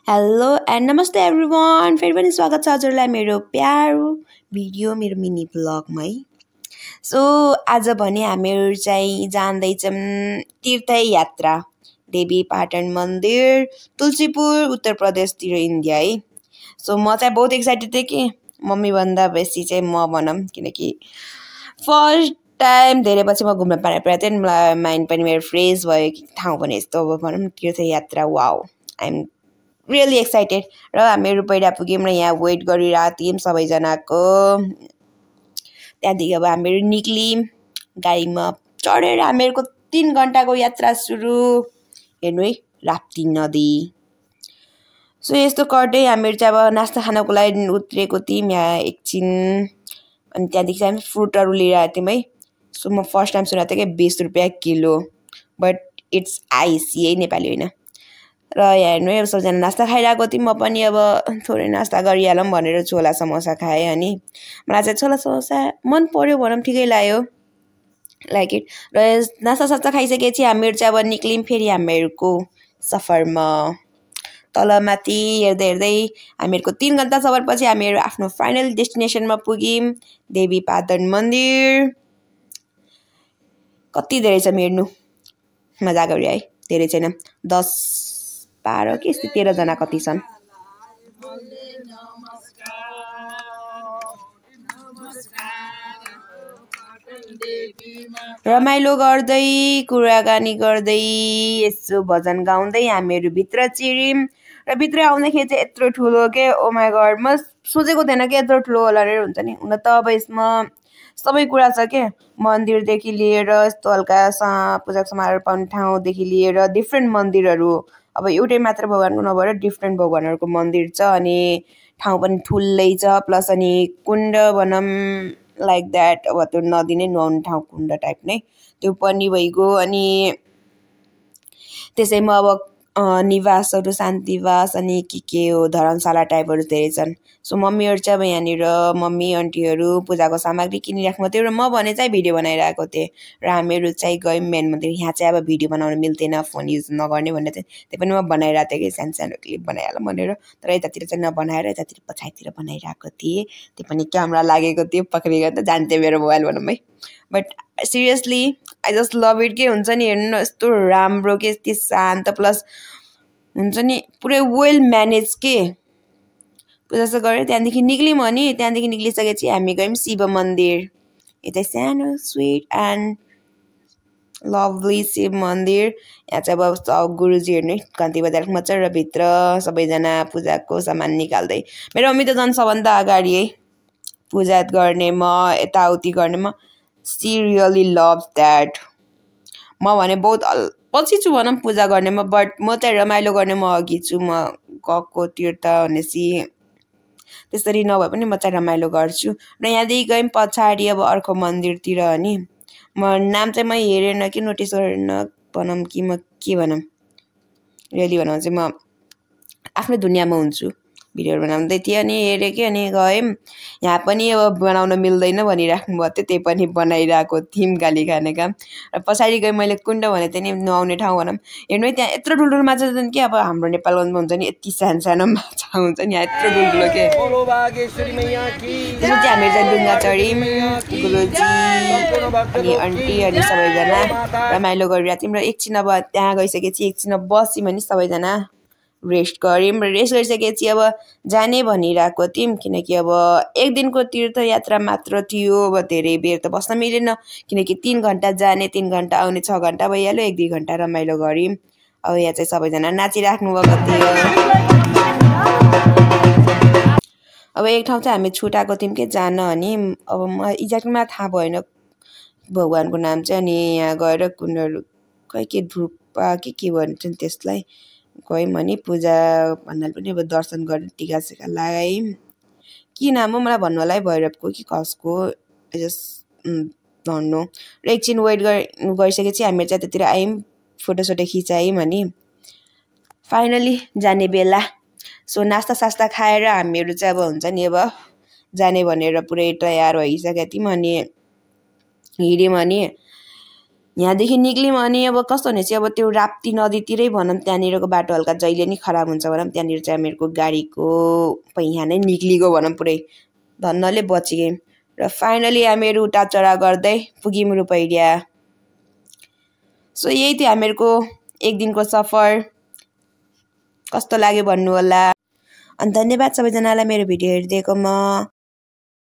Hello and नमस्ते everyone फेरि पनि स्वागत छ हजुरलाई मेरो प्यारो भिडियो मेरो मिनी ब्लगमै। सो आज भने हामीहरू चाहिँ जाँदैछौँ तीर्थयात्रा देवी पाटन मन्दिर तुलसीपुर उत्तर प्रदेशतिर इन्डिया है। सो म चाहिँ बहुत एक्साइटेड थिएँ कि मम्मी भन्दा बेसी चाहिँ म भनौँ, किनकि फर्स्ट टाइम धेरै पछि म घुम्न पाएर चाहिँ मलाई माइन्ड पनि मेरो फ्रेस भयो कि ठाउँ पनि यस्तो अब भनौँ तीर्थयात्रा। Wow, I'm really excited. र हामीहरू पहिला पुग्यौँ र यहाँ वेट गरिरहेको थियौँ सबैजनाको। त्यहाँदेखि अब हामीहरू निक्ल्यौँ गाडीमा चढेर हामीहरूको 3 घन्टाको यात्रा सुरु। हेर्नु है, राप्ती नदी। सो यस्तो गर्दै हामीहरू चाहिँ अब नास्ता खानको लागि उत्रेको थियौँ यहाँ एकछिन। अनि त्यहाँदेखि चाहिँ हामी फ्रुटहरू लिएर आएको थियौँ है। सो म फर्स्ट टाइम सुनेको थिएँ कि 20 रुपियाँ किलो, बट इट्स आइसी है, नेपाली होइन। र यहाँ हेर्नु है, सबजना नास्ता खाइरहेको थियौँ। म पनि अब थोरै नास्ता गरिहालौँ भनेर छोला समोसा खाएँ। अनि मलाई चाहिँ छोला समोसा मन पर्यो भनौँ, ठिकै लाग्यो, लाइक इट। र नास्ता सास्ता खाइसकेपछि हामीहरू चाहिँ अब निक्ल्यौँ फेरि हामीहरूको सफरमा। तलमाथि हेर्दै हेर्दै हामीहरूको 3 घन्टा सफरपछि हामीहरू आफ्नो फाइनल डेस्टिनेसनमा पुग्यौँ, देवी पाटन मन्दिर। कति धेरै छ हेर्नु, मजा गऱ्यो है। धेरै छैन, 10-12 कि 13 जना कति छन्। रमाइलो गर्दै कुराकानी गर्दै यसो भजन गाउँदै हामीहरू भित्र छिर्यौँ। र भित्र आउँदाखेरि चाहिँ यत्रो ठुलो के, ओ माई गड, म सोचेको थिएन कि यत्रो ठुलो होला रे, हुन्छ नि। हुन त अब यसमा सबै कुरा छ के, मन्दिरदेखि लिएर यस्तो हल्का पूजाको सामानहरू पाउने ठाउँदेखि लिएर डिफ्रेन्ट मन्दिरहरू। अब एउटै मात्र भगवानको नभएर डिफ्रेन्ट भगवानहरूको मन्दिर छ। अनि ठाउँ पनि ठुलै छ, प्लस अनि कुण्ड भनौँ लाइक द्याट। अब त्यो नदी नै नुहाउने ठाउँ कुण्ड टाइप नै त्यो पनि भइगयो। अनि त्यसैमा अब निवासहरू, शान्तिवास अनि के हो धर्मशाला टाइपहरू धेरै छन्। सो मम्मीहरू चाहिँ अब यहाँनिर मम्मी आन्टीहरू पूजाको सामग्री किनिराख्नु थियो र म भने चाहिँ भिडियो बनाइरहेको थिएँ। र हामीहरू चाहिँ गयौँ मेन मन्दिर। यहाँ चाहिँ अब भिडियो बनाउनु मिल्दैन, फोन युज नगर्ने भन्ने चाहिँ, त्यही पनि म बनाइरहेको थिएँ कि सानो सानो क्लिप बनाइहालौँ भनेर। तर यतातिर चाहिँ नबनाएर यतातिर पछाडितिर बनाइरहेको थिएँ। त्यो पनि क्यामेरा लागेको थियो, पक्रिएको त जान्थेँ मेरो मोबाइल भनौँ है। But seriously I just love it के, हुन्छ नि हेर्नु न, यस्तो राम्रो के, यति शान्त, प्लस हुन्छ नि पुरै वेल म्यानेज के। पूजा चाहिँ गरेँ, त्यहाँदेखि निक्ल्यौँ। अनि त्यहाँदेखि निक्लिसकेपछि हामी गयौँ शिव मन्दिर। यो चाहिँ सानो स्विट एन्ड लभली शिव मन्दिर। यहाँ चाहिँ अब सब गुरुजीहरू नै घन्टी बजाइराख्नु भएको छ र भित्र सबैजना पूजाको सामान निकाल्दै। मेरो मम्मी त झन् सबभन्दा अगाडि है पूजा गर्नेमा, यताउति गर्नेमा। She really love that. म भने बहुत पछि छु भनौँ पूजा गर्नेमा, बट म चाहिँ रमाइलो गर्नेमा अघि छु। म गएको तीर्थ भनेपछि त्यसरी नभए पनि म चाहिँ रमाइलो गर्छु। र यहाँदेखि गयौँ पछाडि अब अर्को मन्दिरतिर। अनि म नाम चाहिँ म हेरेन कि नोटिस गरेन भनौँ कि म के भनौँ, रियली भनौँ चाहिँ म आफ्नो दुनियाँमा हुन्छु। भिडियोहरू बनाउँदै थिएँ अनि हेरेँ कि, अनि गयौँ। यहाँ पनि अब बनाउन मिल्दैन भनिराख्नु भएको थियो, त्यही पनि बनाइरहेको थियौँ गाली खाने काम। र पछाडि गएँ मैले कुण्ड भनेको थिएँ नि, नुहाउने ठाउँ भनौँ। हेर्नु है, त्यहाँ यत्रो ठुल्ठुलो माछा छन् कि, अब हाम्रो नेपालमा हुन्छ नि यति सानो सानो माछा हुन्छ नि, यहाँ यत्रो ठुल्ठुलो के। त्यसपछि हामीहरू चाहिँ डुङ्गा चढ्यौँ, गुरुजी अनि आन्टी अनि सबैजना रमाइलो गरिरहेको थियौँ। र एकछिन अब त्यहाँ गइसकेपछि एकछिन बस्यौँ भने सबैजना रेस्ट गऱ्यौँ। र रेस्ट गरिसकेपछि अब जाने भनिरहेको थियौँ, किनकि अब एक दिनको तीर्थयात्रा मात्र थियो। अब धेरै बेर त बस्न मिलेन, किनकि 3 घन्टा जाने 3 घन्टा आउने 6 घन्टा भइहाल्यो। 1-2 घन्टा रमाइलो गऱ्यौँ। अब यहाँ चाहिँ सबैजना नाचिराख्नु भएको थियो। अब एक ठाउँ चाहिँ हामी छुटाएको थियौँ कि जान। अनि अब म एक्ज्याक्टमा थाहा भएन भगवानको नाम चाहिँ। अनि यहाँ गएर कुण्डहरू खै के धुपा के भन्छन् त्यसलाई, गयौँ। अनि पूजा भन्नाले पनि अब दर्शन गरेर टिका सिका लगायौँ। के नाम हो मलाई भन्नु होला है, भैरवको कि कसको, जस्ट भन्नु। र एकछिन वेट गरिसकेपछि हामीहरू चाहिँ त्यतिर आयौँ, फोटोसोटो खिचायौँ। अनि फाइनली जाने बेला। सो नास्ता सास्ता खाएर हामीहरू चाहिँ अब हुन्छ नि अब जाने भनेर पुरै तयार भइसकेका थियौँ। अनि हिँड्यौँ। अनि यहाँदेखि निक्ल्यौँ अनि अब कस्तो हुने चाहिँ अब त्यो राप्ती नदीतिरै भनौँ त्यहाँनिरको बाटो हल्का जहिले नि खराब हुन्छ भनौँ त्यहाँनिर चाहिँ हामीहरूको गाडीको पहिया नै निक्लिगयो भनौँ पुरै धन्नले बचिगयौँ र फाइनली हामीहरू उताचढा गर्दै पुग्यौँ रूपैडिया। सो यही थियो हामीहरूको एक दिनको सफर। कस्तो लाग्यो भन्नु होला अनि धन्यवाद सबैजनालाई मेरो भिडियो हेरिदिएकोमा।